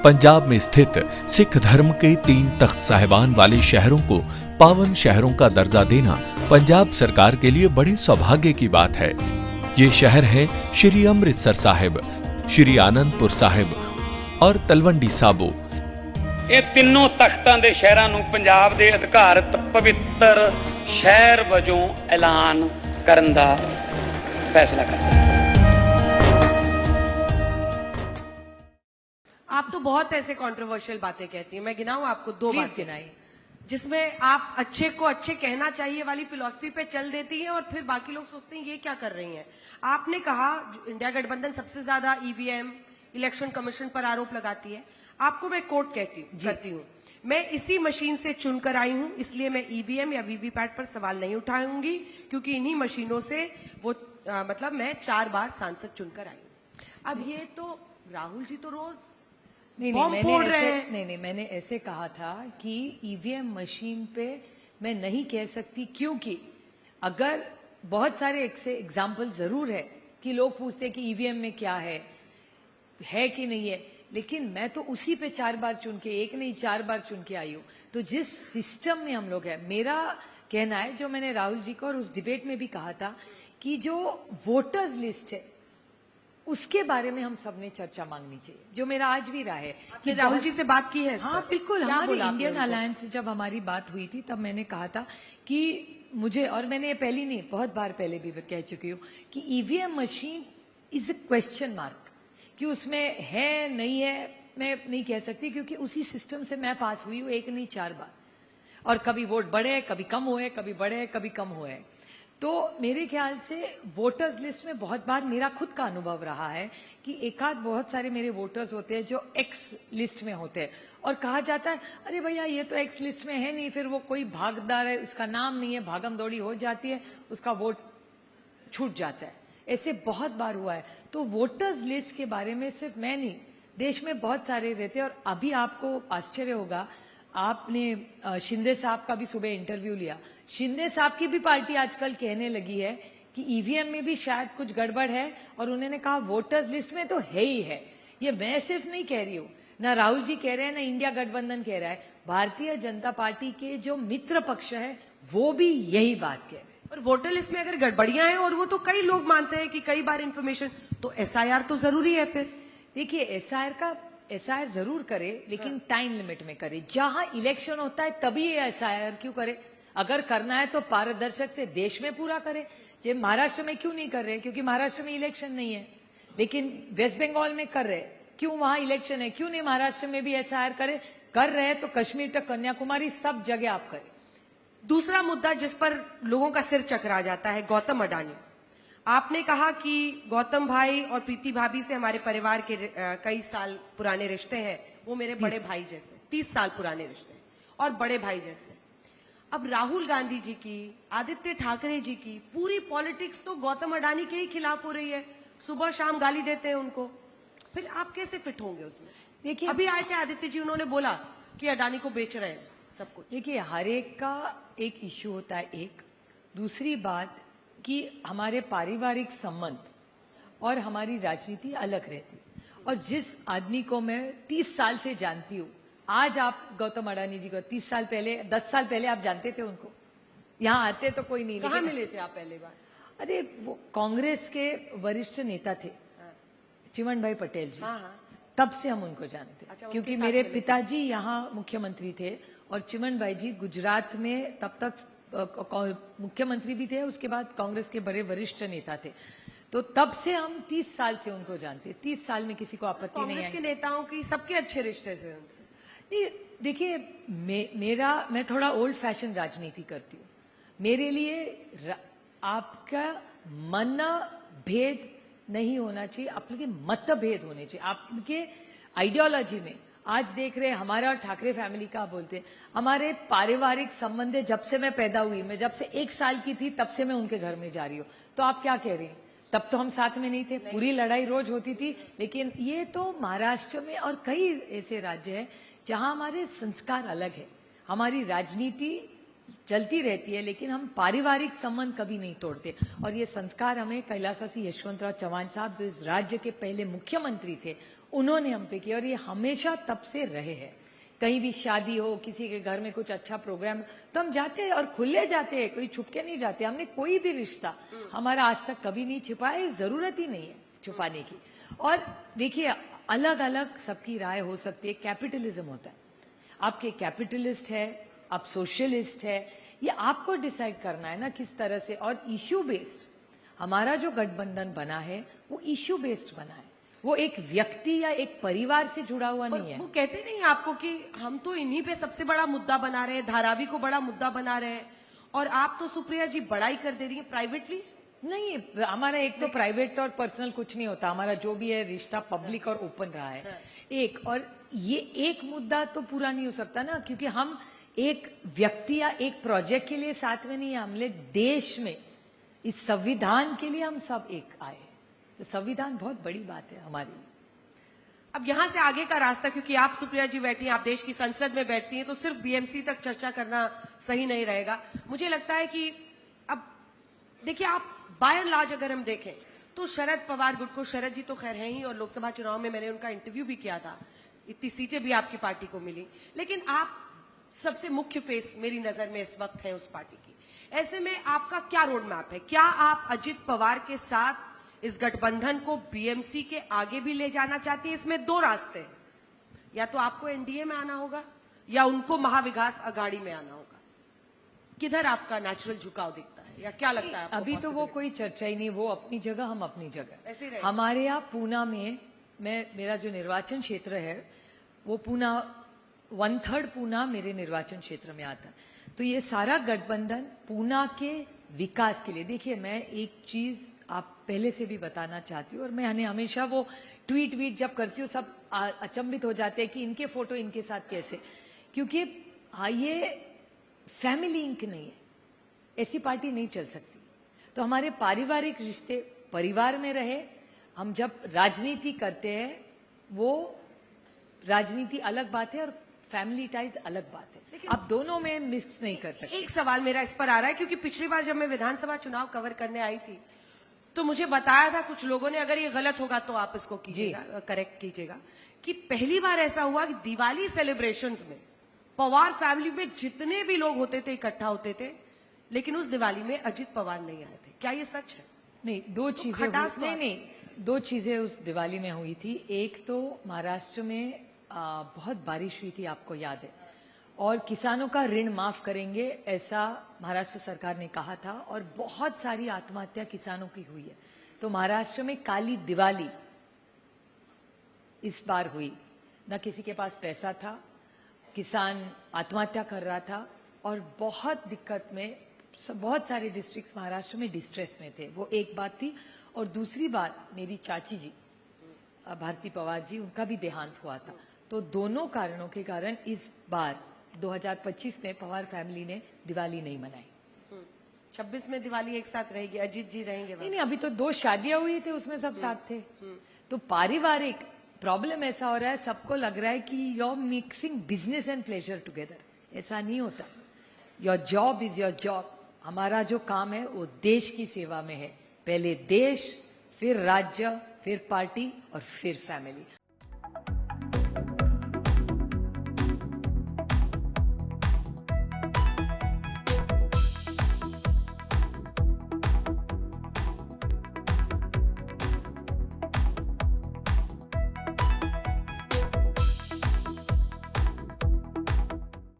पंजाब में स्थित सिख धर्म के 3 तख्त साहिबान वाले शहरों को पावन शहरों का दर्जा देना पंजाब सरकार के लिए बड़े सौभाग्य की बात है। ये शहर है श्री अमृतसर साहिब, श्री आनंदपुर साहिब और तलवंडी साबो। ਇਹ ਤਿੰਨੋਂ ਤਖਤਾਂ ਦੇ ਸ਼ਹਿਰਾਂ ਨੂੰ ਪੰਜਾਬ ਦੇ ਅਧਿਕਾਰਤ ਪਵਿੱਤਰ ਸ਼ਹਿਰ ਵਜੋਂ ਐਲਾਨ ਕਰਨ ਦਾ ਫੈਸਲਾ ਕੀਤਾ। आप तो बहुत ऐसे कंट्रोवर्शियल बातें कहती हैं, मैं गिनाऊं आपको 2 बात गिनाई जिसमें आप अच्छे को अच्छे कहना चाहिए वाली फिलॉसफी पे चल देती हैं और फिर बाकी लोग सोचते हैं ये क्या कर रही हैं। आपने कहा इंडिया गठबंधन सबसे ज्यादा ईवीएम इलेक्शन कमीशन पर आरोप लगाती है। आपको मैं कोट करती हूँ, मैं इसी मशीन से चुनकर आई हूं, इसलिए मैं ईवीएम या वीवीपैट पर सवाल नहीं उठाऊंगी क्योंकि इन्हीं मशीनों से वो मतलब मैं 4 बार सांसद चुनकर आई हूं। अब ये तो राहुल जी तो रोज मैंने ऐसे कहा था कि ईवीएम मशीन पे मैं नहीं कह सकती, क्योंकि अगर बहुत सारे एग्जाम्पल जरूर है कि लोग पूछते हैं कि ईवीएम में क्या है कि नहीं है, लेकिन मैं तो उसी पे 4 बार चुन के, 1 नहीं 4 बार चुन के आई हूं। तो जिस सिस्टम में हम लोग हैं, मेरा कहना है, जो मैंने राहुल जी को और उस डिबेट में भी कहा था, कि जो वोटर्स लिस्ट है उसके बारे में हम सबने चर्चा मांगनी चाहिए, जो मेरा आज भी रहा है कि राहुल जी से बात की है। हाँ बिल्कुल, हमारी इंडियन अलायंस से जब हमारी बात हुई थी तब मैंने कहा था कि मुझे, और मैंने ये पहली नहीं बहुत बार पहले भी कह चुकी हूं कि EVM machine is a question mark, कि उसमें है नहीं है मैं नहीं कह सकती, क्योंकि उसी सिस्टम से मैं पास हुई हूं 1 नहीं 4 बार, और कभी वोट बढ़े कभी कम हुए, कभी बढ़े कभी कम हुए। तो मेरे ख्याल से वोटर्स लिस्ट में बहुत बार मेरा खुद का अनुभव रहा है कि एकाध बहुत सारे मेरे वोटर्स होते हैं जो एक्स लिस्ट में होते हैं, और कहा जाता है अरे भैया ये तो एक्स लिस्ट में है नहीं, फिर वो कोई भागदार है, उसका नाम नहीं है, भागम दौड़ी हो जाती है, उसका वोट छूट जाता है। ऐसे बहुत बार हुआ है। तो वोटर्स लिस्ट के बारे में सिर्फ मैं नहीं, देश में बहुत सारे रहते हैं। और अभी आपको आश्चर्य होगा, आपने शिंदे साहब का भी सुबह इंटरव्यू लिया, शिंदे साहब की भी पार्टी आजकल कहने लगी है कि ईवीएम में भी शायद कुछ गड़बड़ है, और उन्होंने कहा वोटर्स लिस्ट में तो है ही है। ये मैं सिर्फ नहीं कह रही हूं, ना राहुल जी कह रहे हैं, ना इंडिया गठबंधन कह रहा है, भारतीय जनता पार्टी के जो मित्र पक्ष है वो भी यही बात कह रहे हैं। और वोटर लिस्ट में अगर गड़बड़ियां हैं, और वो तो कई लोग मानते हैं कि कई बार इंफॉर्मेशन, तो एसआईआर तो जरूरी है। फिर देखिए एसआईआर जरूर करे, लेकिन टाइम लिमिट में करे। जहां इलेक्शन होता है तभी एसआईआर क्यों करे? अगर करना है तो पारदर्शक से देश में पूरा करे। जो महाराष्ट्र में क्यों नहीं कर रहे? क्योंकि महाराष्ट्र में इलेक्शन नहीं है, लेकिन वेस्ट बंगाल में कर रहे, क्यों? वहां इलेक्शन है, क्यों नहीं महाराष्ट्र में भी एसआईआर करे? कर रहे हैं तो कश्मीर तक कन्याकुमारी सब जगह आप करें। दूसरा मुद्दा जिस पर लोगों का सिर चकरा जाता है, गौतम अडानी। आपने कहा कि गौतम भाई और प्रीति भाभी से हमारे परिवार के कई साल पुराने रिश्ते हैं, वो मेरे बड़े भाई जैसे, 30 साल पुराने रिश्ते और बड़े भाई जैसे। अब राहुल गांधी जी की, आदित्य ठाकरे जी की पूरी पॉलिटिक्स तो गौतम अडानी के ही खिलाफ हो रही है, सुबह शाम गाली देते हैं उनको, फिर आप कैसे फिट होंगे उसमें? देखिए अभी आए थे आदित्य जी, उन्होंने बोला कि अडानी को बेच रहे हैं सब कुछ। देखिए हर एक का एक इश्यू होता है। एक दूसरी बात कि हमारे पारिवारिक संबंध और हमारी राजनीति अलग रहती, और जिस आदमी को मैं 30 साल से जानती हूं, आज आप गौतम अडानी जी को 30 साल पहले, 10 साल पहले आप जानते थे उनको? यहां आते तो कोई नहीं। कहां मिले थे आप पहले बार? अरे वो कांग्रेस के वरिष्ठ नेता थे, चिमन भाई पटेल जी। तब से हम उनको जानते। अच्छा, क्योंकि मेरे पिताजी यहाँ मुख्यमंत्री थे और चिमन भाई जी गुजरात में तब तक मुख्यमंत्री भी थे, उसके बाद कांग्रेस के बड़े वरिष्ठ नेता थे। तो तब से हम 30 साल से उनको जानते। 30 साल में किसी को आपत्ति नहीं आई। कांग्रेस के नेताओं की सबके अच्छे रिश्ते थे उनसे। नहीं देखिए, मैं थोड़ा ओल्ड फैशन राजनीति करती हूँ। मेरे लिए आपका मन भेद नहीं होना चाहिए, आपके मतभेद होने चाहिए। आपके आइडियोलॉजी में आज देख रहे हैं, हमारा और ठाकरे फैमिली का बोलते हैं, हमारे पारिवारिक संबंध जब से मैं पैदा हुई, मैं जब से 1 साल की थी तब से मैं उनके घर में जा रही हूँ। तो आप क्या कह रही हैं? तब तो हम साथ में नहीं थे, पूरी लड़ाई रोज होती थी। लेकिन ये तो महाराष्ट्र में और कई ऐसे राज्य हैं जहां हमारे संस्कार अलग है, हमारी राजनीति चलती रहती है, लेकिन हम पारिवारिक संबंध कभी नहीं तोड़ते। और ये संस्कार हमें कैलाशवासी यशवंतराव चौहान साहब, जो इस राज्य के पहले मुख्यमंत्री थे, उन्होंने हम पे किया, और ये हमेशा तब से रहे हैं। कहीं भी शादी हो, किसी के घर में कुछ अच्छा प्रोग्राम, तो हम जाते हैं और खुले जाते हैं, कोई छुप के नहीं जाते। हमने कोई भी रिश्ता हमारा आज तक कभी नहीं छिपाया, जरूरत ही नहीं है छुपाने की। और देखिए, अलग अलग सबकी राय हो सकती है, कैपिटलिज्म होता है। आपके कैपिटलिस्ट है, आप सोशलिस्ट है, ये आपको डिसाइड करना है ना किस तरह से। और इश्यू बेस्ड हमारा जो गठबंधन बना है वो इश्यू बेस्ड बना है, वो एक व्यक्ति या एक परिवार से जुड़ा हुआ नहीं है। वो कहते नहीं आपको कि हम तो इन्हीं पे सबसे बड़ा मुद्दा बना रहे हैं, धारावी को बड़ा मुद्दा बना रहे हैं, और आप तो सुप्रिया जी बड़ाई कर दे रही है प्राइवेटली। नहीं, हमारा एक तो प्राइवेट और पर्सनल कुछ नहीं होता, हमारा जो भी है रिश्ता पब्लिक और ओपन रहा है एक। और ये एक मुद्दा तो पूरा नहीं हो सकता ना, क्योंकि हम एक व्यक्ति या एक प्रोजेक्ट के लिए साथ में नहीं है, हमने देश में इस संविधान के लिए हम सब एक आए। तो संविधान बहुत बड़ी बात है हमारी। अब यहां से आगे का रास्ता, क्योंकि आप सुप्रिया जी बैठी हैं, आप देश की संसद में बैठती हैं, तो सिर्फ बीएमसी तक चर्चा करना सही नहीं रहेगा। मुझे लगता है कि अब देखिए, आप बाय एंड लार्ज अगर हम देखें तो शरद पवार गुट को, शरद जी तो खैर हैं ही, और लोकसभा चुनाव में मैंने उनका इंटरव्यू भी किया था, इतनी सीटें भी आपकी पार्टी को मिली, लेकिन आप सबसे मुख्य फेस मेरी नजर में इस वक्त है उस पार्टी की। ऐसे में आपका क्या रोड मैप है? क्या आप अजित पवार के साथ इस गठबंधन को बीएमसी के आगे भी ले जाना चाहती है? इसमें दो रास्ते हैं, या तो आपको एनडीए में आना होगा या उनको महाविकास अघाड़ी में आना होगा। किधर आपका नेचुरल झुकाव दिखता है, या क्या लगता है आपको? अभी तो वो कोई चर्चा ही नहीं, वो अपनी जगह, हम अपनी जगह। ऐसे ही हमारे यहाँ पूना में, मेरा जो निर्वाचन क्षेत्र है वो पूना, 1/3 पूना मेरे निर्वाचन क्षेत्र में आता है। तो ये सारा गठबंधन पूना के विकास के लिए। देखिए, मैं एक चीज आप पहले से भी बताना चाहती हूँ, और मैंने हमेशा वो ट्वीट जब करती हूँ सब अचंभित हो जाते हैं कि इनके फोटो इनके साथ कैसे, क्योंकि ये फैमिली इंक नहीं है, ऐसी पार्टी नहीं चल सकती। तो हमारे पारिवारिक रिश्ते परिवार में रहे। हम जब राजनीति करते हैं वो राजनीति अलग बात है और फैमिली टाइज अलग बात है, आप दोनों में मिक्स नहीं कर सकते। एक सवाल मेरा इस पर आ रहा है, क्योंकि पिछली बार जब मैं विधानसभा चुनाव कवर करने आई थी तो मुझे बताया था कुछ लोगों ने, अगर ये गलत होगा तो आप इसको कीजिएगा, करेक्ट कीजिएगा, कि पहली बार ऐसा हुआ कि दिवाली सेलिब्रेशंस में पवार फैमिली में जितने भी लोग होते थे इकट्ठा होते थे, लेकिन उस दिवाली में अजित पवार नहीं आए थे। क्या ये सच है? नहीं, दो चीजें नहीं, दो चीजें उस दिवाली में हुई थी। एक तो महाराष्ट्र में बहुत बारिश हुई थी, आपको याद है, और किसानों का ऋण माफ करेंगे ऐसा महाराष्ट्र सरकार ने कहा था, और बहुत सारी आत्महत्या किसानों की हुई है। तो महाराष्ट्र में काली दिवाली इस बार हुई, न किसी के पास पैसा था, किसान आत्महत्या कर रहा था, और बहुत दिक्कत में, बहुत सारे डिस्ट्रिक्ट्स महाराष्ट्र में डिस्ट्रेस में थे। वो एक बात थी। और दूसरी बात, मेरी चाची जी भारती पवार जी, उनका भी देहांत हुआ था। तो दोनों कारणों के कारण इस बार 2025 में पवार फैमिली ने दिवाली नहीं मनाई। 26 में दिवाली एक साथ रहेगी, अजीत जी रहेंगे? नहीं, अभी तो 2 शादियां हुई थी, उसमें सब साथ थे। तो पारिवारिक प्रॉब्लम ऐसा हो रहा है, सबको लग रहा है कि you are mixing business and pleasure together. ऐसा नहीं होता। Your job is your job. हमारा जो काम है वो देश की सेवा में है। पहले देश, फिर राज्य, फिर पार्टी और फिर फैमिली।